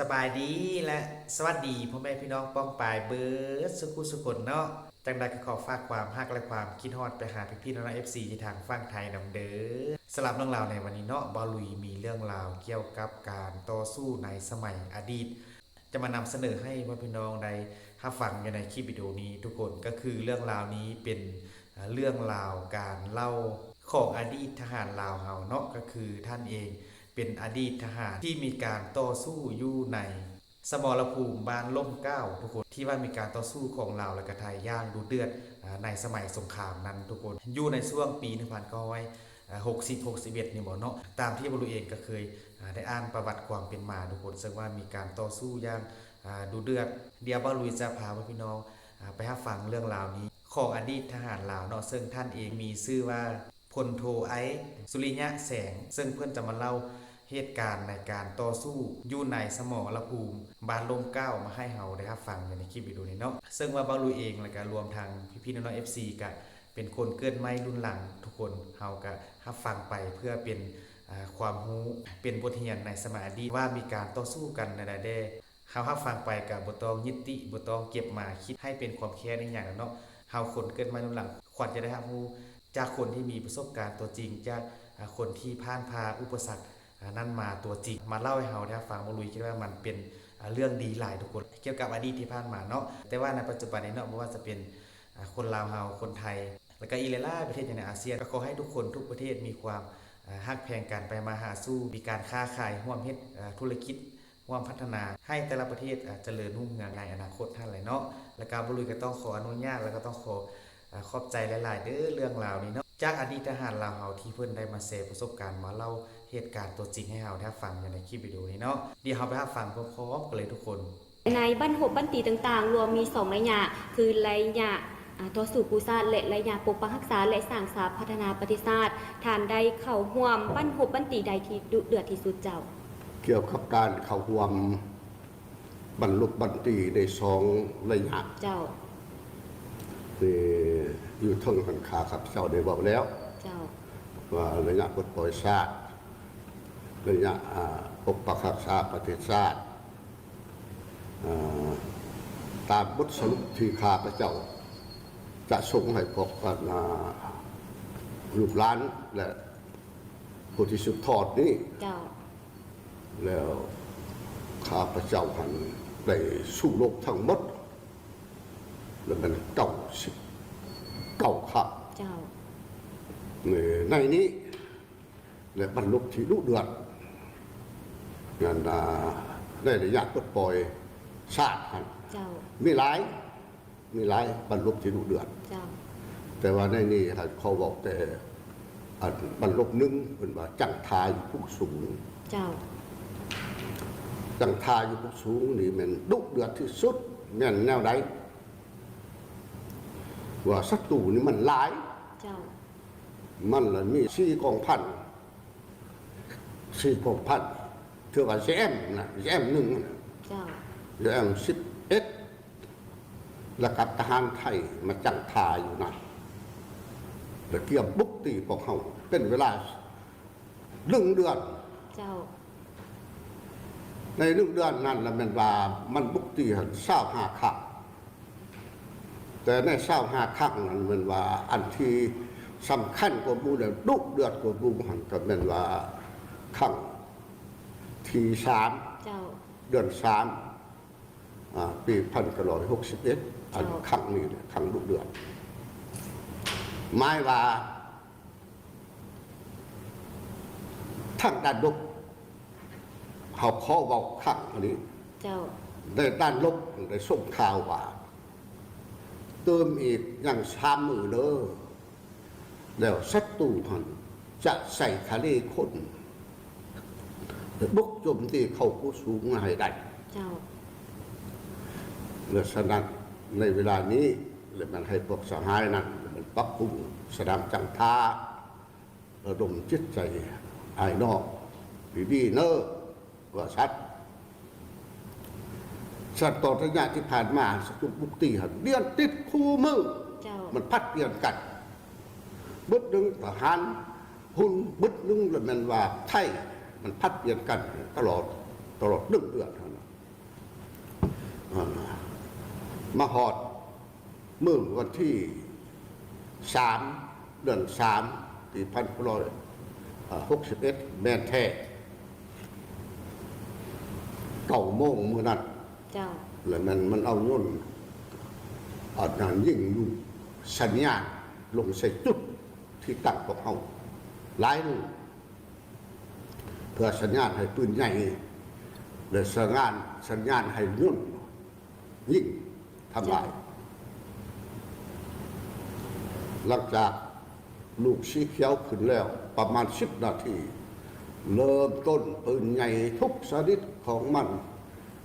สบายดีและสวัสดีพ่อแม่พี่น้องป้องปายเบิร์ดสุขุสุขนเนาะจังใดก็ขอฝากความฮักและความคิดฮอดไปหาพี่ๆน้องๆ FC ที่ทางฝั่งไทยนำเด้อสำหรับเรื่องราวในวันนี้เนาะบอลุยมีเรื่องราวเกี่ยวกับการต่อสู้ในสมัยอดีตจะมานำเสนอให้พ่อพี่น้องได้รับฟังกันในคลิปวิดีโอนี้ทุกคนก็คือเรื่องราวนี้เป็นเรื่องราวการเล่าของอดีตทหารลาวเฮาเนาะก็คือท่านเองเป็นอดีตทหารที่มีการต่อสู้อยู่ในสมรภูมิบ้านล่มเกล้าทุกคนที่ว่ามีการต่อสู้ของลาวและก็ไทยย่างดุเดือดในสมัยสงครามนั้นทุกคนอยู่ในช่วงปี1960-61นี่บ่เนาะตามที่บรูเองก็เคยได้อ่านประวัติความเป็นมาทุกคนซึ่งว่ามีการต่อสู้อย่างดุเดือดเดี๋ยวบรูจะพาพี่น้องไปรับฟังเรื่องราวนี้ของอดีตทหารลาวเนาะซึ่งท่านเองมีชื่อว่าพลโทไอสุริยะแสงซึ่งเพื่อนจะมาเล่าเหตุการณ์ในการต่อสู้อยู่ในสมรภูมิบ้านลมเกล้ามาให้เฮาได้รับฟังในคลิปวิดีโอนี้เนาะซึ่งว่าบาลูเองและก็รวมทางพี่ๆน้องๆ FC ก็เป็นคนเกิดใหม่รุ่นหลังทุกคนเฮาก็รับฟังไปเพื่อเป็นความรู้เป็นบทเรียนในสมัยอดีตว่ามีการต่อสู้กันในใดๆเฮารับฟังไปก็บ่ต้องยึดติบ่ต้องเก็บมาคิดให้เป็นความแค้นในอย่างนั้นเนาะเฮาคนเกิดใหม่รุ่นหลังควรจะได้รับรู้จากคนที่มีประสบการณ์ตัวจริงจากคนที่ผ่านพาอุปสรรคนั่นมาตัวจริงมาเล่าให้เฮาได้ฟังบ่ลุยคิดว่ามันเป็นเรื่องดีหลายทุกคนเกี่ยวกับอดีตที่ผ่านมาเนาะแต่ว่าในปัจจุบันนี้เนาะบ่ว่าจะเป็นคนลาวเฮาคนไทยแล้วก็อีหลายๆประเทศในอาเซียนก็ขอให้ทุกคนทุกประเทศมีความฮักแพงกันไปมาหาสู้มีการค้าขายร่วมเฮ็ดธุรกิจร่วมพัฒนาให้แต่ละประเทศเจริญรุ่งเรืองในอนาคตท่านเลยเนาะแล้วก็บ่ลุยก็ต้องขออนุญาตแล้วก็ต้องขอบใจหลายๆเด้อเรื่องราวนี้เนาะจากอดีตทหารลาวเฮาที่เพิ่นได้มาแชร์ประสบการณ์มาเล่าเหตุการณ์ตัวจริงให้เฮาได้ฟังกันในคลิปวิดีโอนี้เนาะเดี๋ยวเฮาไปรับฟังพร้อมๆกันเลยทุกคนในบั้นหกบั้นตีต่างๆรวมมี2ระยะคือระยะต่อสู้ปูซาดและระยะปกปักรักษาและสร้างสรรค์พัฒนาประเทศชาติฐานใดเข้าร่วมบั้นหกบั้นตีใดที่ดุเดือดที่สุดเจ้าเกี่ยวกับการเข้าร่วมบรรลุบันตีใน2ระยะเจ้าอยู่ทนกันขาครับเจ้าได้บอกแล้วเจ้าว่าระยะปลดปล่อยชาติระยะปกปักรักษาประเทศชาติตามบทสรุปที่ข้าพเจ้าจะส่งให้พวกลูกหลานและผู้ที่สืบทอดนี้แล้วข้าพเจ้าหันได้สู้รบทั้งหมดแล้วมัน99 ครั้งในนี้และบรรลุที่ดุเดือดงานได้ระยะปลดปล่อยชาติหันมีหลายบรรลุที่ดุเดือดแต่ว่าในนี้เขาบอกแต่บรรลุหนึ่งเป็นว่าจังทาอยู่ผู้สูงจังทาอยู่ผู้สูงนี่มันดุเดือดที่สุดแม่นแนวใดว่าศัตรูนี่มันหลายมันละมี4 กองพันเท่ากับแอมนะแอม1แอม11แล้วกับทหารไทยมาจังทาอยู่นะแล้วเกี่ยมบุกตีพวกเขาเป็นเวลา1 เดือนใน1 เดือนนั้นละมันว่ามันบุกตีหัน25 ครั้งแต่ใน25 ครั้งนั้นมันว่าอันที่สำคัญกว่าบูเดือดดุเดือดกว่าบูหันก็เป็นว่าครั้งที่3 เดือน 3 ปี1961อันครั้งนี้ครั้งดุเดือดหมายว่าทั้งด้านลบเขาขอบอกครั้งนี้ได้ด้านลบได้ส่งข่าวว่าเติมอีกอย่าง3 มือเด้อแล้วศัตรูหันจะใส่ทะเลคนบุกโจมตีเข้าผู้สูงให้ได้เมื่อฉะนั้นในเวลานี้เลยมันให้พวกสหายนั้นมันปรับปรุงสนามจังทาระดมจิตใจภายนอกดีๆเนอะว่าชัดตอนระยะที่ผ่านมาสกุลบุกตีหันเดือนติดคู่มือมันพัดเปลี่ยนกันบึดนึงทหารหุ่นบึดนึงแล้วมันว่าไทยมันพัดเปลี่ยนกันตลอด ตลอด1 เดือนเท่านั้นมาหอดมื้อวันที่3 เดือน 3 ปี1961แม่นแท้9 โมงมื้อนั้น เจ้า แล้วมันเอาย่นเอานานยิ่งอยู่สัญญาณลงใส่จุดที่ตั้งพวกเขาหลายลูกเพื่อสัญญาณให้ปืนใหญ่หรือสัญญาณให้ย่นยิ่งทำลาย หลังจากลูกสีเขียวขึ้นแล้วประมาณ10 นาทีเริ่มต้นปืนใหญ่ทุกชนิดของมัน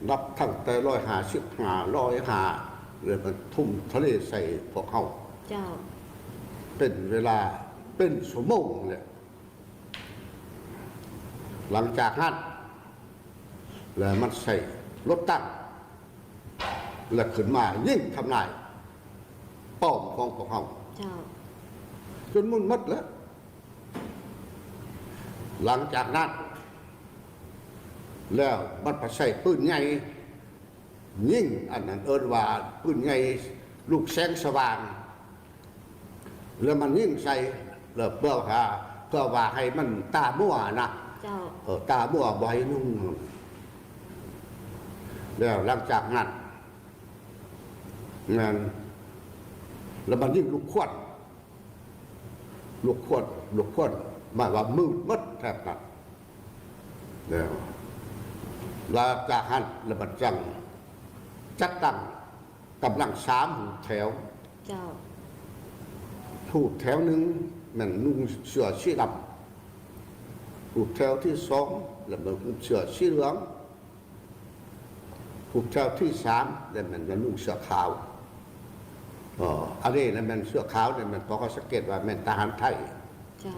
นับตั้งแต่155เลยมันทุ่มทะเลใส่พวกเขา เจ้า เป็นเวลาเป็นชั่วโมงเลยหลังจากนั้นแล้วมันใส่รถตั้งแล้วขึ้นมายิ่งทำลายป้อมของพวกเขา เจ้า จนมุ่นมัดแล้ว หลังจากนั้น แล้วมันไปใส่ปืนใหญ่ยิ่งอันนั้นเอิ้นว่าปืนใหญ่ลูกแสงสว่างแล้วมันยิ่งใส่แล้วเพื่อว่าให้มันตามั่วนะ เจ้า ตามั่วบ่อยนุ่งแล้วหลังจากนั้นแล้วมันยิ่งลูกขวดหมายว่ามืดมัดแทบนั้นแล้วหลังจากนั้นแล้วมันจัดตั้งกำลัง3 หูแถว เจ้า หูแถวหนึ่งมันนุ่งเสื้อสีดำหูแถวที่2แล้วมันนุ่งเสื้อสีเหลืองหูแถวที่3แล้วมันนุ่งเสื้อขาวอันนี้นะมันเสื้อขาวเนี่ยมันพอเขาสังเกตว่ามันทหารไทย เจ้า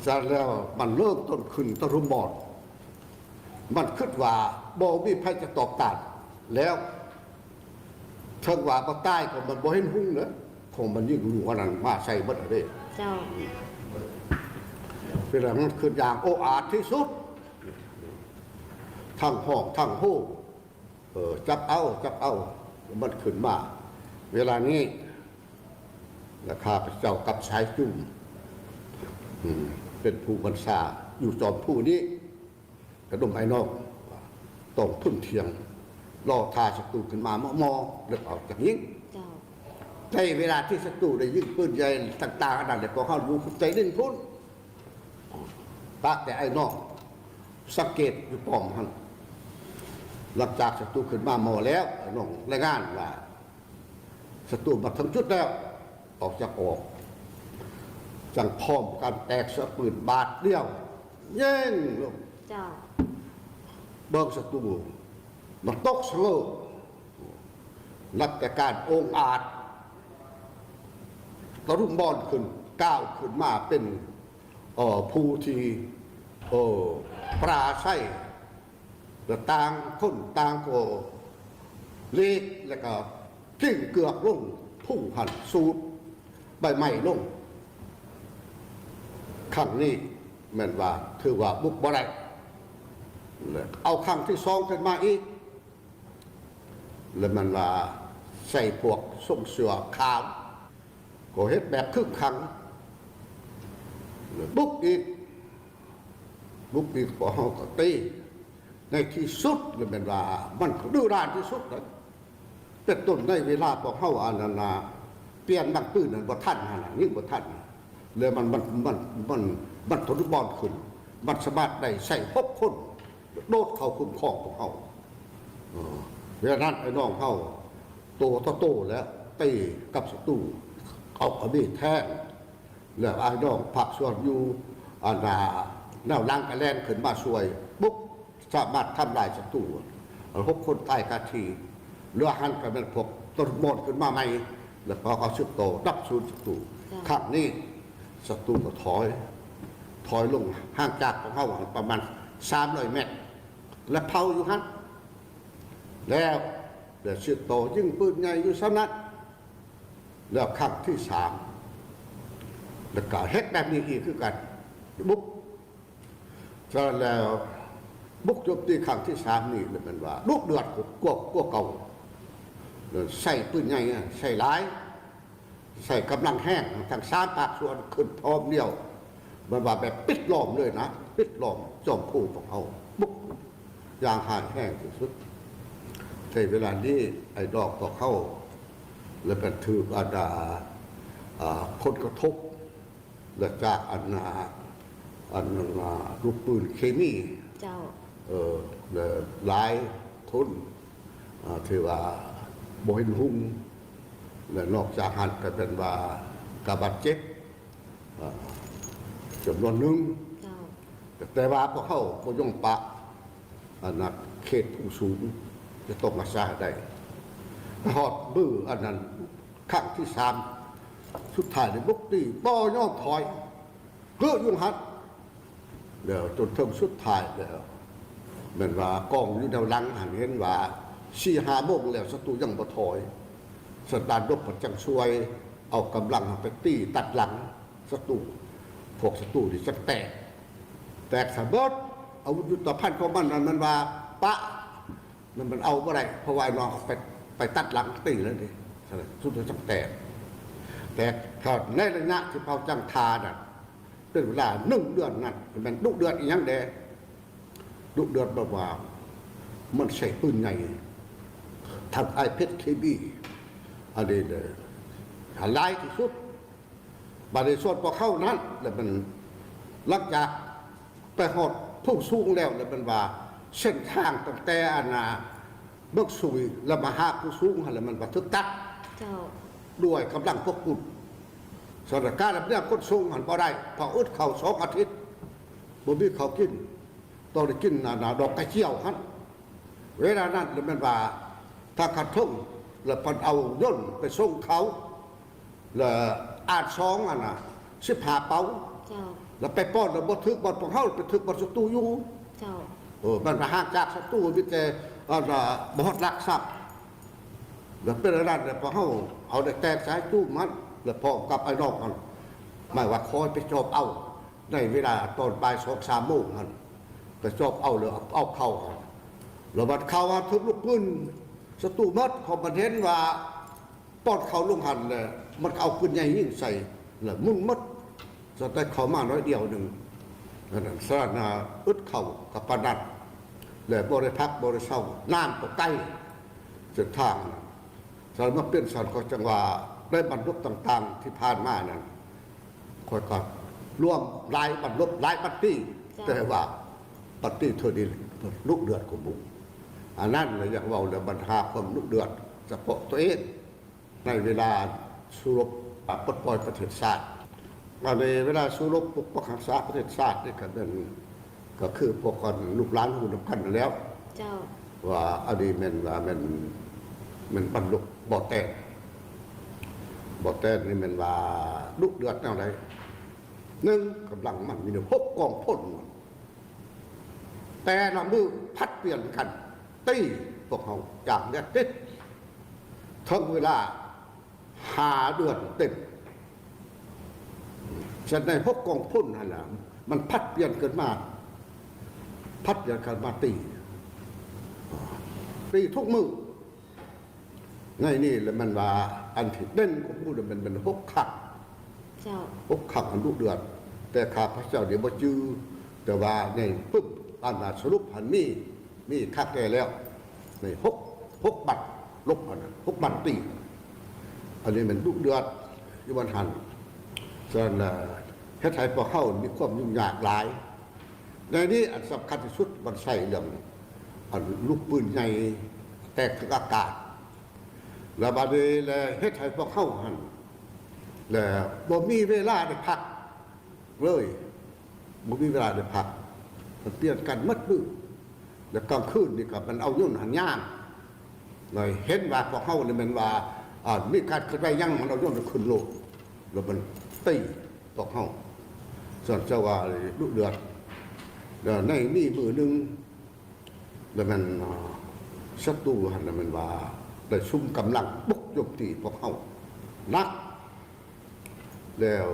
จากแล้วมันเริ่มต้นขึ้นตะรุมบอดมันคิดว่าบ่มีใครจะตอบต้านแล้วเชิงว่าบ่ใต้ก็มันบ่เห็นหุ้งเนอะคงมันยิ่งรู้ว่านั้นมาใส่เบิดเลย เจ้า เวลามันขึ้นอย่างโอ้อาจที่สุดทั้งห้องทั้งโฮจับเอามันขึ้นมาเวลานี้ราคาพระเจ้ากับชายจุ่มเป็นผู้บัญชาอยู่จอมผู้นี้กระดมไอ้นอกต้องทุ่นเทียงรอทาศัตรูขึ้นมามอเลือกออกจากยิง เจ้า ในเวลาที่ศัตรูได้ยิงปืนใหญ่ต่างๆอันนั้นเดี๋ยวพอเขารู้ใจดิ้นพุ่นตาแต่ไอ้นอกสังเกตอยู่ป้อมท่านหลังจากศัตรูขึ้นมามอแล้วไอ้น้องรายงานว่าศัตรูมาถึงจุดแล้วออกจากจังพร้อมการแตกสะปืนบาดเดียวเย่งลง เจ้า เบิกศัตรูมันตกสโลว์นับแต่การองอาจตะรุ่มบอลขึ้นก้าวขึ้นมาเป็นผู้ที่ปราศัยและต่างคนต่างก็เล็กแล้วก็กิ้งเกือกลงพุ่งหันสูดใบไม้ลงครั้งนี้แม่นว่าถือว่าบุกบ่ได้เอาครั้งที่2ขึ้นมาอีกแล้วมันว่าใส่พวกส่งเสือขาวก็เฮ็ดแบบครึ่งครั้งบุกอีกพอเฮาก็ตีในที่สุดแล้วมันว่ามันดื้อด้านที่สุดนะเป็นต้นในเวลาพวกเฮาอันนั้นนะเปลี่ยนบางปืนนั้นบ่ทันหั่นน่ะยิ่งบ่ทันเลยมันทนบอลขึ้นมันสามารถได้ใส่6 คนโดดเข้าคุ้มครองพวกเฮาเวลานั้นไอ้น้องเฮาโตต่อโตแล้วตีกับศัตรูเอาขมีแทงแล้วไอ้น้องผักส่วนอยู่อันน่ะแนวล่างกระแล่นขึ้นมาช่วยปุ๊บสามารถทำลายศัตรู6 คนตายคาทีเรือหันกันเป็นพวกต้นบอลขึ้นมาใหม่แล้วพอเขาชุดโตดับสูญศัตรูครั้งนี้ศัตรูก็ถอยลงห่างจากของเขาประมาณ300 เมตรและเผาอยู่ฮั่นแล้วเดี๋ยวชุดโตยิ่งปืนใหญ่อยู่สนัดแล้วครั้งที่3แล้วก็เฮ็ดแบบนี้อีกคือกันบุ๊บแล้ว บุกโจมตีครั้งที่สามนี่เลยมันว่าลูกเดือดกว่าเก่าใส่ปืนใหญ่ใส่ร้ายใส่กำลังแห้งทางซ้ายปากส่วนขึ้นพร้อมเดียวมันว่าแบบปิดล้อมเลยนะปิดล้อมจอมคู่ของเขาบุกอย่างหายแห้งที่สุดในเวลานี้ไอ้ดอกต่อเข้าแล้วก็ถืออาดาผลกระทบและจากอันลูกปืนเคมีเจ้าหลายทุนที่ว่าบ่เห็นหุ่งและนอกจากหันก็เป็นว่ากบาดเจ็บจำนวนหนึ่งแต่ว่าพวกเขาก็ย่องปะอันนั้นเขตผู้สูงจะต้องมาสร้างได้หอดบื้ออันนั้นครั้งที่สามสุดท้ายในบุกตีป้อย่อถอยเพื่อยุ่งหัดเดี๋ยวจนถึงสุดท้ายเดี๋ยวเหมือนว่ากองอยู่แนวหลังหันเห็นว่า4-5 โมงแล้วศัตรูยังบ่ถอยสันดานรบประจังช่วยเอากำลังไปตีตัดหลังศัตรูพวกศัตรูที่จะแตกสะเบิดอาวุธยุทโธภัณฑ์ของมันว่าปะมันเอาอะไรเพราะว่าน้องไปตัดหลังตีแล้วดิสุดท้ายจะแตกถ้าในระยะที่เผาจังทาน่ะเป็นเวลา1 เดือนนั่นมันดุเดือดอีกอย่างเดียวดุเดือดแบบว่ามันใส่ปืนใหญ่ทำไอเพชรเคบีอันนี้เลยหลายที่สุดบาดในส่วนพอเข้านั้นแล้วมันหลังจากไปหอดผู้สูงแล้วแล้วมันว่าเส้นทางตั้งแต่อันเบิกสุยแล้วมาหาผู้สูงแล้วมันบันทึกตัดด้วยกำลังพวกกุดสถานการณ์แบบนี้คนสูงหันพอได้พออึดเข่า2 อาทิตย์บ่มีเขากินต้องได้กินดอกกระเจียวครับเวลานั้นแล้วมันว่าถ้าขัดทุ่งแล้วพันเอาย่นไปส่งเขาแล้วอาจ215 เป๋าแล้วไปป้อนแล้วบ่ทึกบ่ของเฮาไปทึกบ่ศัตรูอยู่มันมาห่างจากศัตรูมีแต่บ่ฮอดลักทรัพย์แล้วเป็นอะไรแล้วพอเฮาเอาได้แตกสายตู้มันแล้วพอกับไอ้นอกมันหมายว่าคอยไปจอบเอาในเวลาตอนบ่าย2-3 โมงมันก็จอบเอาเลยเอาเข้าแล้วบัดเข้าว่าทึกลูกปืนศัตรูมัดของมันเห็นว่าป้อนเขาลงหันเลยมันเอาปืนใหญ่ยิงใส่แล้วมุ่งมัดจะได้เข้ามาน้อยเดียวหนึ่งนั่นสารนาอึดเข่ากับปนัดและบริพักบริเศร้าน้ำตกใกล้เส้นทางสารมาเป็นสารก็จังว่าได้บรรลุต่างๆที่ผ่านมานั้นคอยก็ร่วมหลายบรรลุหลายปฏิแต่ว่าปฏิเท่านี้ลูกเดือดของบุญอันนั้นเลยอยากว่าเรื่องบรรทาความลูกเดือดเฉพาะตัวเองในเวลาสู้รบปลดปล่อยประเทศชาติในเวลาสู้รบปกป้องรักษาประเทศชาตินี่ก็คือพวกคนลูกหลานหุ่นกันแล้วว่าอดีตมันบรรลุบ่อแตกนี่มันว่าลูกเดือดเท่าไหร่1กำลังมันมี6 กองพ่นแต่ละมือพัดเปลี่ยนกันตีพวกเขาจากเด็ดติดทั้งเวลา5 เดือนเต็มฉันใน6 กองพ่นนั่นแหละมันพัดเปลี่ยนกันมาตีทุกมือไงนี่แล้วมันว่าอันที่เด่นของผู้มันเป็น6 ขัก6 ขักอันลูกเดือดแต่ข้าพระเจ้าเดี๋ยวบ่จื้อแต่ว่าในปุ๊บอันนั้นสรุปหันมีคักแก่แล้วใน6 บัตรลบอันนั้น6 บัตรตีอันนี้มันลูกเดือดอยู่บนหันส่วนเฮ็ดให้พวกเขามีความยุ่งยากหลายในนี้อันสำคัญที่สุดมันใส่เรื่องอันลูกปืนใหญ่แตกอากาศแล้วบัดนี้แล้วเฮ็ดให้พวกเขาหันแล้วบ่มีเวลาได้พักเลยบ่มีเวลาได้พักมันเปลี่ยนกันมัดมือแล้วกลางคืนนี่ก็มันเอายุ่นหันย่างเลยเห็นว่าพวกเขานี่มันว่ามีการขึ้นไปยั่งมันเอายุ่นขึ้นโลกแล้วมันตีพวกเขาส่วนเจ้าว่าลูกเดือดในนี่มือหนึ่งแล้วมันศัตรูหันแล้วมันว่าได้ซุ่มกำลังบุกโจมตีพวกเขานักแล้ว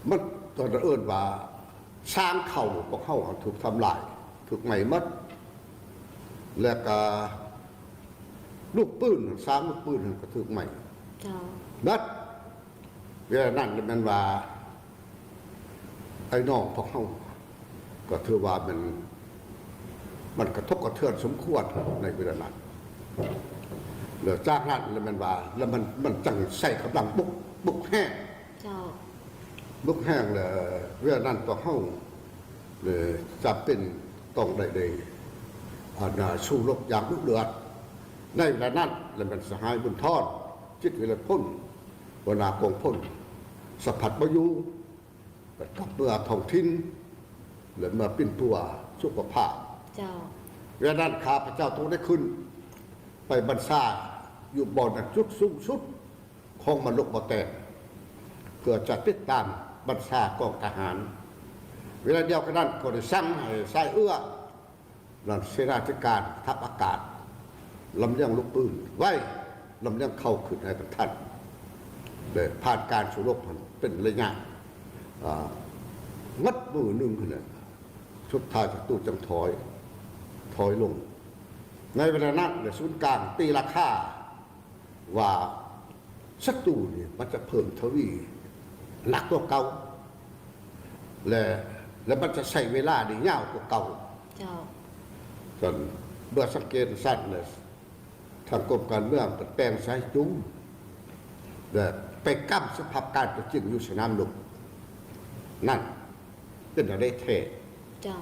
มันตอนเอิ้นว่าช้างเข่าพวกเขาถูกทำลาย ถูกใหม่มัดแล้วก็ลูกปืน3 ลูกปืนก็ถูกใหม่ เจ้า บัดเวลานั้นมันว่าไอ้น้องพวกเขาก็ถือว่ามันกระทบกระเทือนสมควรในเวลานั้นเหลือจากนั้นแล้วมันว่าแล้วมันจังใส่กำลังบุกแห้ง เจ้า บุกแห้งเลยเวลานั้นพวกเขาเลยจะเป็นต้องได้สู้รบอย่างดุเดือดในเวลานั้นแล้วมันสหายบุญทอดจิตวิรพ้นวนาคงพ้นสัพพัดบอยู่กับเมื่อท้องถิ่นหรือเมื่อปิ้นตัวสุขภาพ เจ้า เวลานั้นข้าพเจ้าต้องได้ขึ้น ไปบรรษาอยู่บ่อนจุดสูงสุดของมนุษย์บ่แตกเพื่อจะติดตามบรรษากองทหาร เวลาเดียวกันนั้นก็ได้สั่งให้สายเอื้อรัฐเสนาธิการทัพอากาศลำเลียงลูกปืนไว้ลำเลียงเข้าขึ้นให้ประทันเลยผ่านการสู้รบเป็นระยะมัดมือหนึ่งขึ้นเลยสุดท้ายศัตรูจังถอยลง ในเวลานั้นศูนย์กลางตีราคาว่าศัตรูนี่มันจะเพิ่มทวีหนักกว่าเก่าและมันจะใช้เวลาดียาวกว่าเก่า เจ้า ส่วนเมื่อสังเกตสั้นเลยทางกรมการเมืองเปิดแปลงสายจุ้มและไปกั้มสภาพการประจิงอยู่สนามหลวงนั่นเป็นอะไรเทศ เจ้า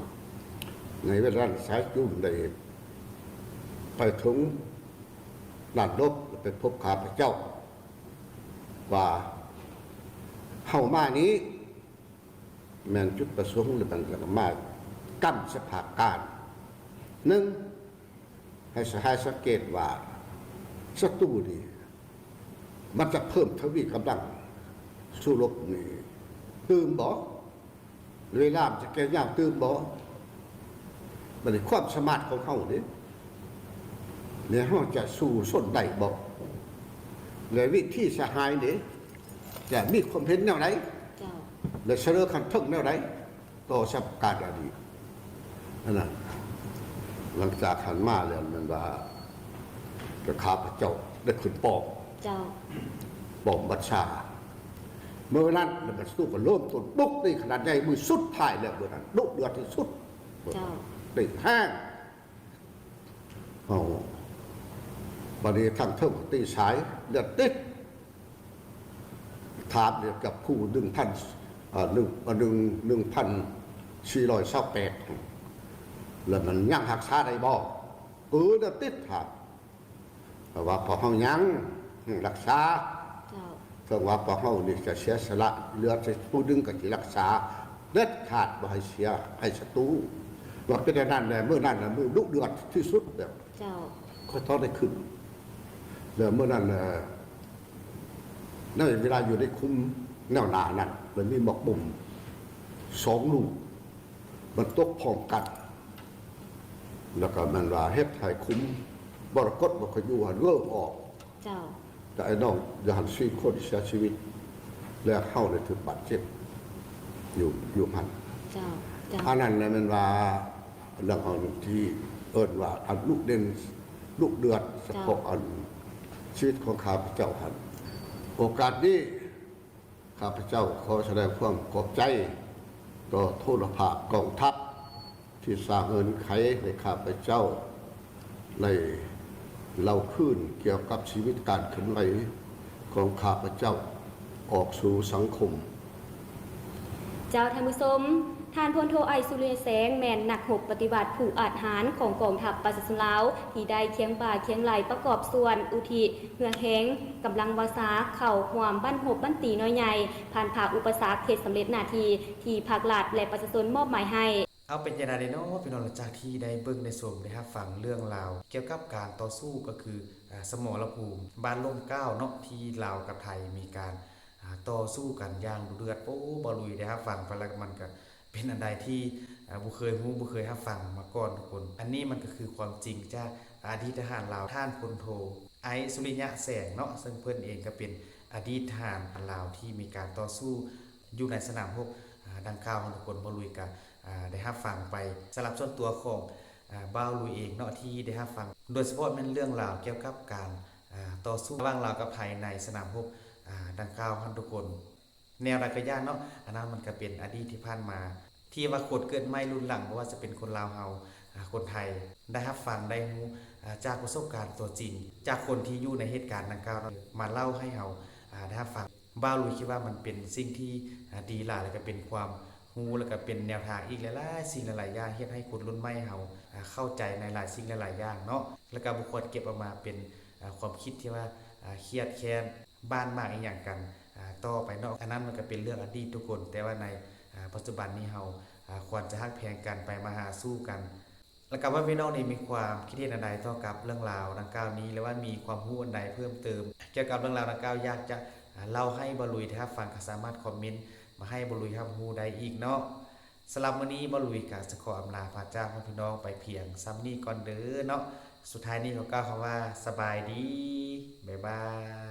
ในเวลาสายจุ้มได้ไปถึงด่านลบไปพบข้าพเจ้าว่าเฮามานี้แม่นจุดประสงค์หรือมันก็มากั้มสภาพการหนึ่งให้สหายสังเกตว่าศัตรูนี่มันจะเพิ่มทวีกำลังสู้รบนี่ตื่มบ่เวลาจะแก้ยากตื่มบ่มันเป็นความสามารถของเขาเนี่ยเขาจะสู้ส้นได้บ่เลยวิธีสหายนี่จะมีความเห็นแนวไหน เจ้า และเสนอคันทึกแนวไหนต่อสัปการอดีตนั่นน่ะหลังจากหันมาแล้วมันว่าพระข้าพเจ้าได้ขึ้นปอก เจ้า บัญชาเมื่อนั้นมันสู้กันเริ่มต้นบุกในขนาดใหญ่มือสุดท้ายแล้วเมื่อนั้นดุเดือดที่สุด เจ้า ได้แห้งเอาบัดนี้ทางเทิงตีสายเลือดติดถามเนี่ยกับคู่1,428แล้วมันยังหักษาได้บ่เลือดติดถามว่าพอเฮายังรักษา เจ้า เพิ่งว่าพอเฮานี่จะเสียสละเลือดจะผู้ดึงก็สิรักษาเด็ดขาดบ่ให้เสียให้ศัตรูว่าเป็นอย่างนั้นแหละมื้อนั้นน่ะมื้อดุเดือดที่สุดแบบ เจ้า ค่อยทอดได้ขึ้นแล้วเมื่อนั้นในเวลาอยู่ในคุ้มแนวหนานั้นมันมีหมอกบุ่ม2 ลูกมันตกพร้อมกันแล้วก็มันว่าเฮ็ดให้คุ้มบรกตบ่ค่อยอยู่หันเริ่มออก เจ้า แต่ไอ้น้องอย่าหัน4 คนเสียชีวิต แล้วเข้าเลยถึงบาดเจ็บอยู่หัน เจ้า เจ้า อันนั้นน่ะมันว่าเรื่องของที่เอิ้นว่าอันลูกเด่นลูกเดือดเฉพาะอันชีวิตของข้าพเจ้าหันโอกาสนี้ข้าพเจ้าขอแสดงความขอบใจต่อโทรภาพกองทัพที่สร้างเงินไขในข้าพเจ้าในเราขึ้นเกี่ยวกับชีวิตการเคลื่อนไหวของข้าพเจ้าออกสู่สังคม เจ้าท่านผู้ชมท่านพลโทไอสุริยแสงแมนนักรบปฏิบัติผู้อาจหารของกองทัพประชาชนลาวที่ได้เคียงบ่าเคียงไหลประกอบส่วนอุทิเหือแหงกำลังวาสาเข่าหวามบ้านหบบ้านตีน้อยใหญ่ผ่านผ่าอุปสรรคเหตุสำเร็จหน้าที่ที่ภาครัฐและประชาชนมอบหมายให้ เอาเป็นยังไงเนาะพี่น้องหลังจากที่ได้เบิ่งในส่วนนะครับฟังเรื่องราวเกี่ยวกับการต่อสู้ก็คือสมรภูมิบ้านล่มเก้าเนาะที่ลาวกับไทยมีการต่อสู้กันอย่างดุเดือดโอ้บ่ลุยนะครับฟังไปแล้วมันก็เป็นอันใดที่บ่เคยรู้บ่เคยรับฟังมาก่อนทุกคนอันนี้มันก็คือความจริงจากอดีตทหารลาวท่านพลโทไอสุริยะแสงเนาะซึ่งเพิ่นเองก็เป็นอดีตทหารลาวที่มีการต่อสู้อยู่ในสนามรบดังกล่าวทุกคนบ่ลุยกัน ได้รับฟังไปสำหรับส่วนตัวของบ่าวลุยเองเนาะที่ได้รับฟังโดยเฉพาะเป็นเรื่องราวเกี่ยวกับการต่อสู้ระหว่างลาวกับไทยในสนามรบดังกล่าวท่านทุกคนแนวรักย่านเนาะอันนั้นมันก็เป็นอดีตที่ผ่านมาที่ว่าคนเกิดใหม่รุ่นหลังบ่ว่าจะเป็นคนลาวเฮาคนไทยได้รับฟังได้รู้จากประสบการณ์ตัวจริงจากคนที่อยู่ในเหตุการณ์ดังกล่าวมาเล่าให้เฮาได้รับฟังบ่าวลุยคิดว่ามันเป็นสิ่งที่ดีหลายแล้วก็เป็นความรู้แล้วก็เป็นแนวทางอีกหลายๆสิ่งหลายๆอย่างเฮ็ดให้คนรุ่นใหม่เฮาเข้าใจในหลายสิ่งหลายๆอย่างเนาะแล้วก็บุคคลเก็บออกมาเป็นความคิดที่ว่าเครียดแค้นบ้านมากอีหยังกันต่อไปเนาะอันนั้นมันก็เป็นเรื่องอดีตทุกคนแต่ว่าในปัจจุบันนี้เฮาควรจะฮักแพงกันไปมาหาสู้กันแล้วก็ว่าพี่น้องนี่มีความคิดเห็นอันใดต่อกับเรื่องราวดังกล่าวนี้หรือว่ามีความรู้อันใดเพิ่มเติมเกี่ยวกับเรื่องราวดังกล่าวอยากจะเล่าให้บ่ลุยได้ฟังก็สามารถคอมเมนต์มาให้บ่ลุยรับรู้ได้อีกเนาะสำหรับมื้อนี้บ่ลุยก็จะขออำลาพระเจ้าพี่น้องไปเพียงซ้ำนี้ก่อนเด้อเนาะสุดท้ายนี้ขอกล่าวคำว่าสบายดีบ๊ายบาย